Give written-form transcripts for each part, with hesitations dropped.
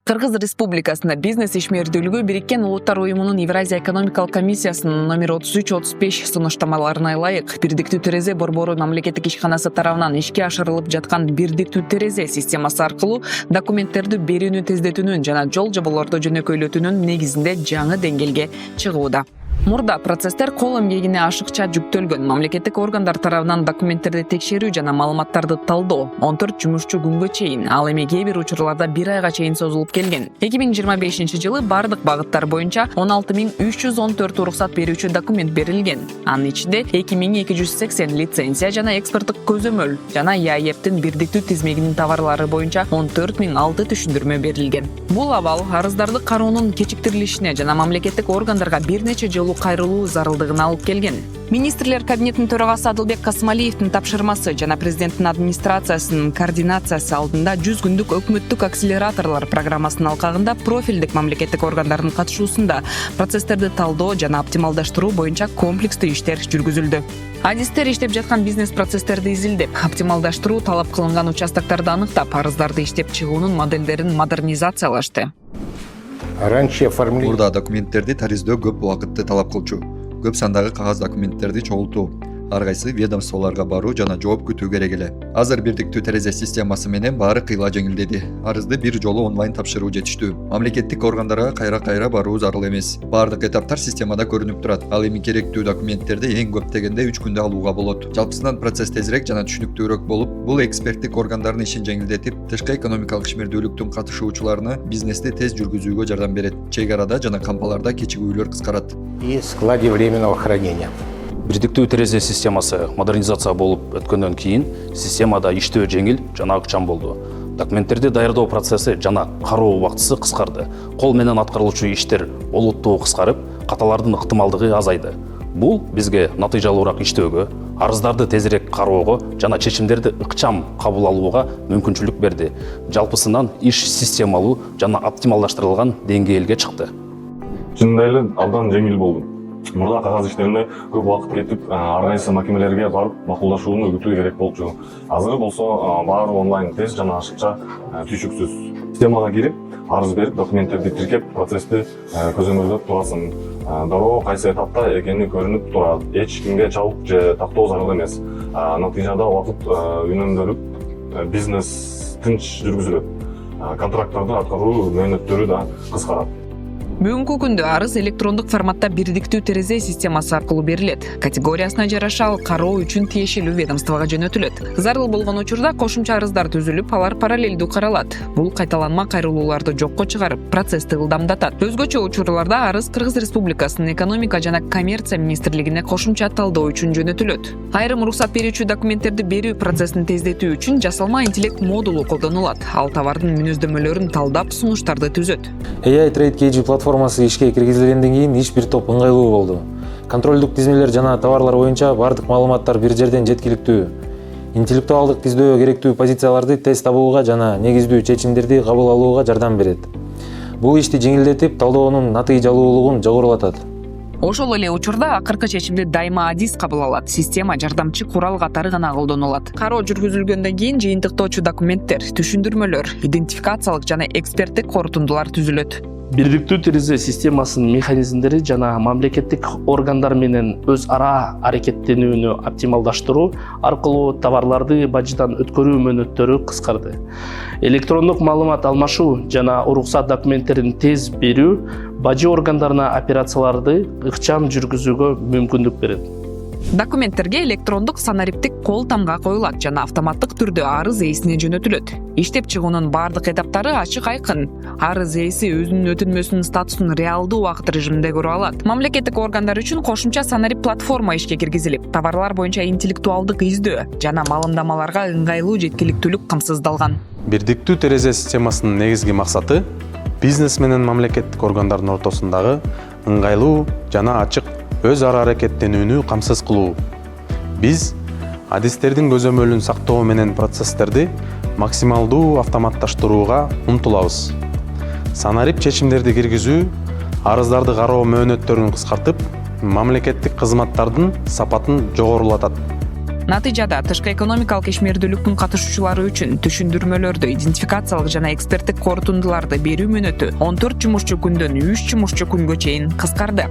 Кыргыз Республикасында бизнес ишмердүүлүгү Бириккен Улуттар Уюмунун Евразия экономикалык комиссиясынын номер 33-35 сунуштамаларына ылайык бирдиктүү терезе борбору мамлекеттик ишканасы тарабынан ишке ашырылып жаткан бирдиктүү терезе системасы аркылуу документтерди берүүнү тездетүүнүн жана жол жоболорду жөнөкөйлөтүүнүн негизинде жаңы деңгээлге чыгууда. Мурда процесстер кол эмгегине ашыкча жүктөлгөн. Мамлекеттик органдар тарабынан документтерди текшерүү жана маалыматтарды талдоо 14 жумушчу күнгө чейин, ал эми кээ бир учурларда 1 айга чейин созулуп келген. 2025-жылы бардык багыттар боюнча 16314 уруксат берүүчү документ берилген. Анын ичинде 2280 лицензия жана экспорттук көзөмөл жана ЯЭПтин бирдиктүү тизмегинин товарлары боюнча 14006 түшүндүрмө берилген. Бул абал арыздарды кароонун кечиктирилишине жана мамлекеттик органдарга бир нече жолу кайрылуу зарылдыгына алып келген. Министрлер кабинетинин төрагасы Адылбек Касымалиевдин тапшырмасы жана президенттин администрациясынын координациясы алдында 100 күндүк өкмөттүк акселераторлор программасынын алкагында профилдик мамлекеттик органдардын катышуусунда процесстерди талдоо жана оптималдаштыруу боюнча комплекстүү иштер жүргүзүлдү. Адистер иштеп жаткан бизнес процесстерди изилдеп, оптималдаштыруу талап кылынган участокторду аныктап, арыздарды иштеп чыгуунун моделдерин модернизациялашты. Мурда документтерди тариздөө көп убакытты талап кылчу. Көп сандагы кагаз документтерди чогултуу, ар кайсы ведомстволорго баруу жана жооп күтүү керек эле. Азыр бирдиктүү терезе системасы менен баары кыйла жеңилдеди. Арызды бир жолу онлайн тапшыруу жетиштүү. Мамлекеттик органдарга кайра баруу зарыл эмес. Баардык этаптар системада көрүнүп турат. Ал эми керектүү документтерди эң көп дегенде 3 күндө алууга болот. Жалпысынан процесс тезирээк жана түшүнүктүүрөөк болуп, бул эксперттик органдардын ишин жеңилдетип, тышкы экономикалык ишмердүүлүктүн катышуучуларына бизнести тез жүргүзүүгө жардам берет. Чек арада жана кампаларда кечигүүлөр кыскарат. И складе временного хранения. Бирдиктүү терезе системасы модернизация болуп өткөндөн кийин системада иштөө жеңил жана ыкчам болду. Документтерди даярдоо процесси жана кароо убактысы кыскарды. Кол менен аткарылуучу иштер олуттуу кыскарып, каталардын ыктымалдыгы азайды. Бул бизге натыйжалуураак иштөөгө, арыздарды тезирээк кароого жана чечимдерди ыкчам кабыл алууга мүмкүнчүлүк берди. Жалпысынан иш системалуу жана оптималдаштырылган деңгээлге чыкты. Чындап эле абдан жеңил болду. Мурда кагаз иштерине көп убакыт кетип, ар кайсы макемелерге барып макулдашууну күтүү керек болчу. Азыр болсо баары онлайн тез жана ашыкча, түйшүксүз. Системага кирип, арыз берип, документтерди тиркеп, процессти көзөмөлдөп турасың. Дароо кайсы этапта экени көрүнүп турат. Эч кимге чабык же тактоо зарыл эмес. Натыйжада убакыт үнөмдөлүп, бизнес тынч жүргүзүлөт. Контракттарды аткаруу мөөнөттөрү да кыскарат. Бүгүнкү күндө арыз электрондук форматта бирдиктүү терезе системасы аркылуу берилет. Категориясына жараша ал кароо үчүн тиешелүү ведомствого жөнөтүлөт. Зарыл болгон учурда кошумча арыздар түзүлүп, алар параллелдүү каралат. Бул кайталанма кайрылууларды жокко чыгарып, процессти ылдамдатат. Өзгөчө учурларда арыз Кыргыз Республикасынын экономика жана коммерция министрлигине кошумча талдоо үчүн жөнөтүлөт. Айрым уруксат берүүчү документтерди берүү процессин тездетүү үчүн жасалма интеллект модулу колдонулат. Ал товардын мүнөздөмөлөрүн талдап, сунуштарды түзөт. AI Trade KG платформасы ишке киргизилгенден кийин иш бир топ ыңгайлуу болду. Контролдук тизмелер жана товарлар боюнча бардык маалыматтар бир жерден жеткиликтүү. Интеллектуалдык издөө керектүү позицияларды тез табууга жана негиздүү чечимдерди кабыл алууга жардам берет. Бул ишти жеңилдетип, талдоонун натыйжалуулугун жогорулатат. Ошол эле учурда акыркы чечимди дайыма адис кабыл алат. Система жардамчы курал катары гана колдонулат. Кароо жүргүзүлгөндөн кийин жыйынтыктоочу документтер, түшүндүрмөлөр, идентификациялык жана эксперттик корутундулар түзүлөт. Бирдиктүү терезе системасынын механизмдери жана мамлекеттик органдар менен өз ара аракеттенүүнү оптималдаштыруу аркылуу товарларды бажыдан өткөрүү мөөнөттөрү кыскарды. Электрондук маалымат алмашуу жана уруксат документтерин тез берүү бажы органдарына операцияларды ыкчам жүргүзүүгө мүмкүндүк берет. Документтерге электрондук санариптик кол тамга коюлат жана автоматтык түрдө арыз ээсине жөнөтүлөт. Иштеп чыгуунун бардык этаптары ачык айкын. Арыз ээси өзүнүн өтүнмөсүнүн статусун реалдуу убакыт режиминде көрө алат. Мамлекеттик органдар үчүн кошумча санарип платформа ишке киргизилип, товарлар боюнча интеллектуалдык издөө жана маалымдамаларга ыңгайлуу жеткиликтүүлүк камсыздалган. Бирдиктүү терезе системасынын негизги максаты бизнес менен мамлекеттик органдардын ортосундагы ыңгайлуу жана ачык өз ара аракеттенүүнү камсыз кылуу. Биз адистердин көзөмөлүн сактоо менен процесстерди максималдуу автоматташтырууга умтулабыз. Санарип чечимдерди киргизүү, арыздарды кароо мөөнөттөрүн кыскартып, мамлекеттик кызматтардын сапатын жогорулатат. Натыйжада тышкы экономикалык ишмердүүлүктүн катышуучулары үчүн түшүндүрмөлөрдү, идентификациялык жана эксперттик корутундуларды берүү мөөнөтү 14 жумушчу күндөн 3 жумушчу күнгө чейин кыскарды.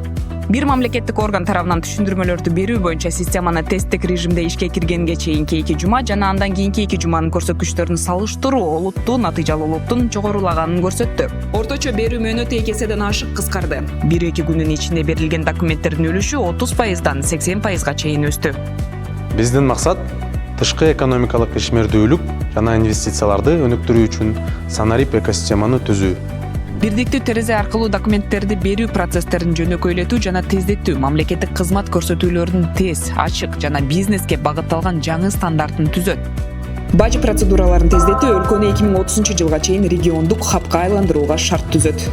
Бир мамлекеттик орган тарабынан түшүндүрмөлөрдү берүү боюнча системаны тесттик режимде ишке киргенге чейинки 2 жума жана андан кийинки 2 жуманын көрсөткүчтөрүн салыштыруу олуттуу натыйжалуулуктун жогорулаганын көрсөттү. Орточо берүү мөөнөтү 2 эседен ашык кыскарды. 1-2 күнүн ичинде берилген документтердин үлүшү 30%дан 80%га чейин өстү. Биздин максат тышкы экономикалык ишмердүүлүк жана инвестицияларды өнүктүрүү үчүн санарип экосистеманы түзүү. Бирдиктүү терезе аркылуу документтерди берүү процесстерин жөнөкөйлөтүү жана тездетүү, мамлекеттик кызмат көрсөтүүлөрдүн тез, ачык жана бизнеске багытталган жаңы стандартын түзөт. Бажы процедураларын тездетүү өлкөнү 2030 жылга чейин региондук хабка айландырууга шарт түзөт.